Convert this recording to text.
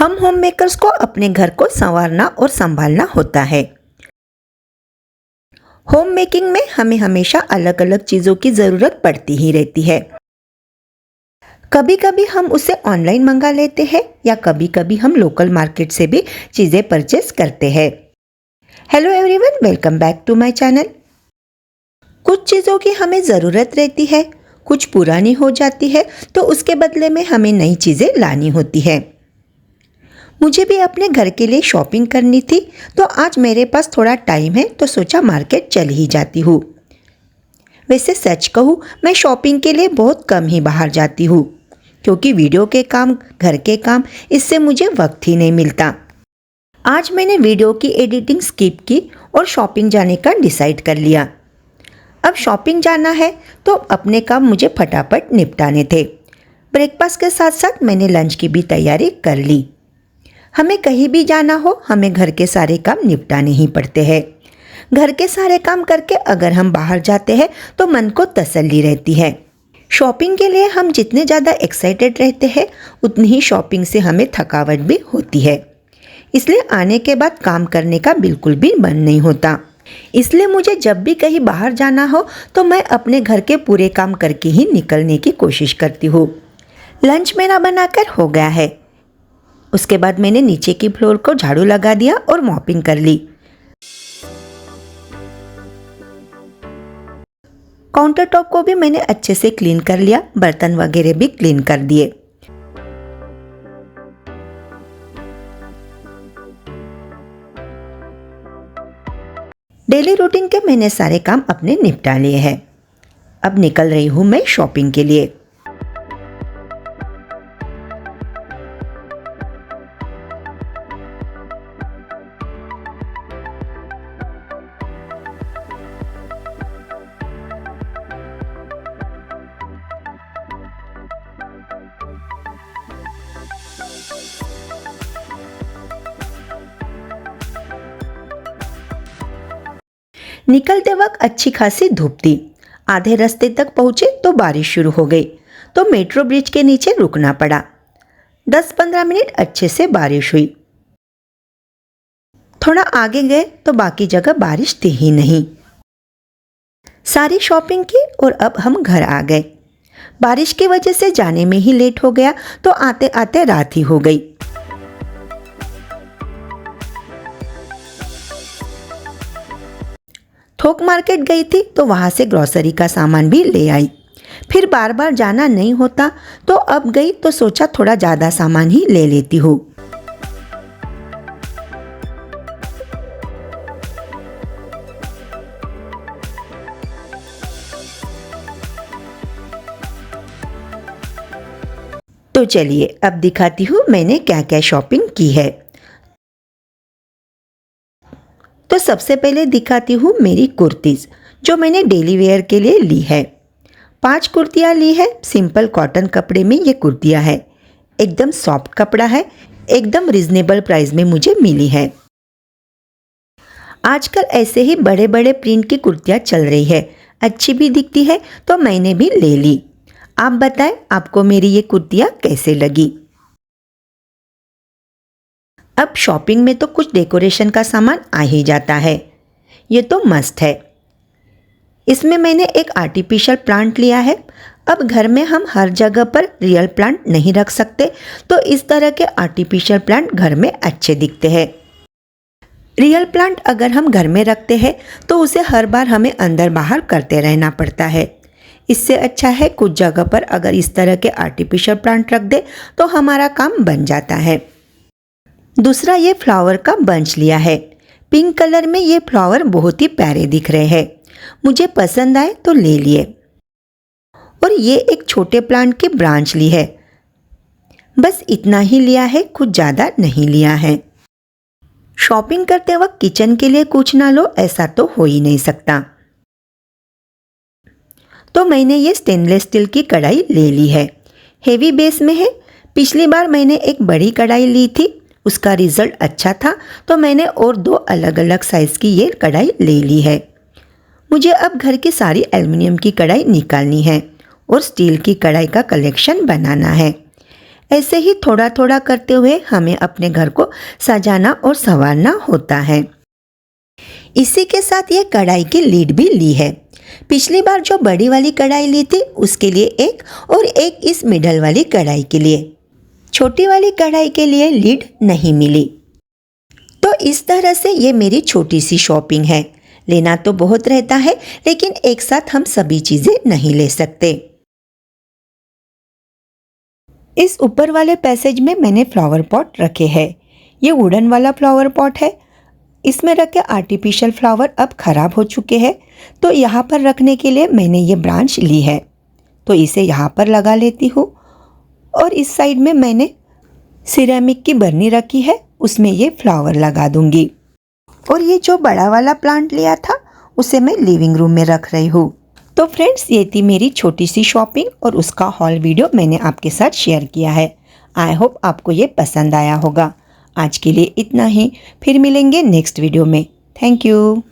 हम home makers को अपने घर को संवारना और संभालना होता है। होम मेकिंग में हमें हमेशा अलग अलग चीज़ों की ज़रूरत पड़ती ही रहती है। कभी कभी हम उसे ऑनलाइन मंगा लेते हैं या कभी कभी हम लोकल मार्केट से भी चीज़ें परचेस करते हैं। Hello everyone, welcome back to my channel. कुछ चीज़ों की हमें ज़रूरत रहती है, कुछ पुरानी हो जाती है तो उसके बदले में हमें नई चीज़ें लानी होती है। मुझे भी अपने घर के लिए शॉपिंग करनी थी तो आज मेरे पास थोड़ा टाइम है तो सोचा मार्केट चल ही जाती हूँ। वैसे सच कहूँ, मैं शॉपिंग के लिए बहुत कम ही बाहर जाती हूँ क्योंकि वीडियो के काम, घर के काम, इससे मुझे वक्त ही नहीं मिलता। आज मैंने वीडियो की एडिटिंग स्किप की और शॉपिंग जाने का डिसाइड कर लिया। अब शॉपिंग जाना है तो अपने काम मुझे फटाफट निपटाने थे। ब्रेकफास्ट के साथ साथ मैंने लंच की भी तैयारी कर ली। हमें कहीं भी जाना हो, हमें घर के सारे काम निपटाने ही पड़ते हैं। घर के सारे काम करके अगर हम बाहर जाते हैं तो मन को तसल्ली रहती है। शॉपिंग के लिए हम जितने ज़्यादा एक्साइटेड रहते हैं उतनी ही शॉपिंग से हमें थकावट भी होती है। इसलिए आने के बाद काम करने का बिल्कुल भी मन नहीं होता। इसलिए मुझे जब भी कहीं बाहर जाना हो तो मैं अपने घर के पूरे काम करके ही निकलने की कोशिश करती हूँ। लंच मेरा बनाकर हो गया है। उसके बाद मैंने नीचे की फ्लोर को झाड़ू लगा दिया और मॉपिंग कर ली। काउंटर टॉप को भी मैंने अच्छे से क्लीन कर लिया, बर्तन वगैरह भी क्लीन कर दिए। डेली रूटीन के मैंने सारे काम अपने निपटा लिए हैं। अब निकल रही हूँ मैं शॉपिंग के लिए। निकलते वक्त अच्छी खासी धूप थी। आधे रास्ते तक पहुंचे तो बारिश शुरू हो गई तो मेट्रो ब्रिज के नीचे रुकना पड़ा। 10-15 मिनट अच्छे से बारिश हुई। थोड़ा आगे गए तो बाकी जगह बारिश थी ही नहीं। सारी शॉपिंग की और अब हम घर आ गए। बारिश की वजह से जाने में ही लेट हो गया तो आते आते रात ही हो गई। थोक मार्केट गई थी तो वहाँ से ग्रोसरी का सामान भी ले आई। फिर बार बार जाना नहीं होता तो अब गई तो सोचा थोड़ा ज़्यादा सामान ही ले लेती हूँ। तो चलिए अब दिखाती हूँ मैंने क्या क्या शॉपिंग की है। तो सबसे पहले दिखाती हूँ मेरी कुर्तीज़ जो मैंने डेली वेयर के लिए ली है। 5 कुर्तियाँ ली है। सिंपल कॉटन कपड़े में ये कुर्तियाँ है। एकदम सॉफ्ट कपड़ा है, एकदम रिजनेबल प्राइस में मुझे मिली है। आजकल ऐसे ही बड़े बड़े प्रिंट की कुर्तियाँ चल रही है, अच्छी भी दिखती है तो मैंने भी ले ली। आप बताएं आपको मेरी ये कुर्तियाँ कैसे लगी। अब शॉपिंग में तो कुछ डेकोरेशन का सामान आ ही जाता है, ये तो मस्त है। इसमें मैंने एक आर्टिफिशियल प्लांट लिया है। अब घर में हम हर जगह पर रियल प्लांट नहीं रख सकते तो इस तरह के आर्टिफिशियल प्लांट घर में अच्छे दिखते हैं। रियल प्लांट अगर हम घर में रखते हैं तो उसे हर बार हमें अंदर बाहर करते रहना पड़ता है। इससे अच्छा है कुछ जगह पर अगर इस तरह के आर्टिफिशियल प्लांट रख दे तो हमारा काम बन जाता है। दूसरा ये फ्लावर का बंच लिया है। पिंक कलर में ये फ्लावर बहुत ही प्यारे दिख रहे हैं, मुझे पसंद आए तो ले लिए। और ये एक छोटे प्लांट की ब्रांच ली है। बस इतना ही लिया है, कुछ ज़्यादा नहीं लिया है। शॉपिंग करते वक्त किचन के लिए कुछ ना लो ऐसा तो हो ही नहीं सकता। तो मैंने ये स्टेनलेस स्टील की कढ़ाई ले ली है। हेवी बेस में है। पिछली बार मैंने एक बड़ी कढ़ाई ली थी, उसका रिजल्ट अच्छा था तो मैंने और 2 अलग अलग साइज़ की ये कढ़ाई ले ली है। मुझे अब घर की सारी एल्युमिनियम की कढ़ाई निकालनी है और स्टील की कढ़ाई का कलेक्शन बनाना है। ऐसे ही थोड़ा थोड़ा करते हुए हमें अपने घर को सजाना और संवारना होता है। इसी के साथ ये कढ़ाई की लीड भी ली है। पिछली बार जो बड़ी वाली कढ़ाई ली थी उसके लिए एक और एक इस मिडल वाली कढ़ाई के लिए। छोटी वाली कढ़ाई के लिए लीड नहीं मिली। तो इस तरह से ये मेरी छोटी सी शॉपिंग है। लेना तो बहुत रहता है लेकिन एक साथ हम सभी चीज़ें नहीं ले सकते। इस ऊपर वाले पैसेज में मैंने फ्लावर पॉट रखे हैं। ये वुडन वाला फ्लावर पॉट है। इसमें रखे आर्टिफिशियल फ्लावर अब ख़राब हो चुके हैं, तो यहाँ पर रखने के लिए मैंने ये ब्रांच ली है। तो इसे यहाँ पर लगा लेती हूँ और इस साइड में मैंने सिरेमिक की बर्नी रखी है, उसमें ये फ्लावर लगा दूँगी। और ये जो बड़ा वाला प्लांट लिया था उसे मैं लिविंग रूम में रख रही हूँ। तो फ्रेंड्स, ये थी मेरी छोटी सी शॉपिंग और उसका हॉल वीडियो मैंने आपके साथ शेयर किया है। आई होप आपको ये पसंद आया होगा। आज के लिए इतना ही, फिर मिलेंगे नेक्स्ट वीडियो में। Thank you.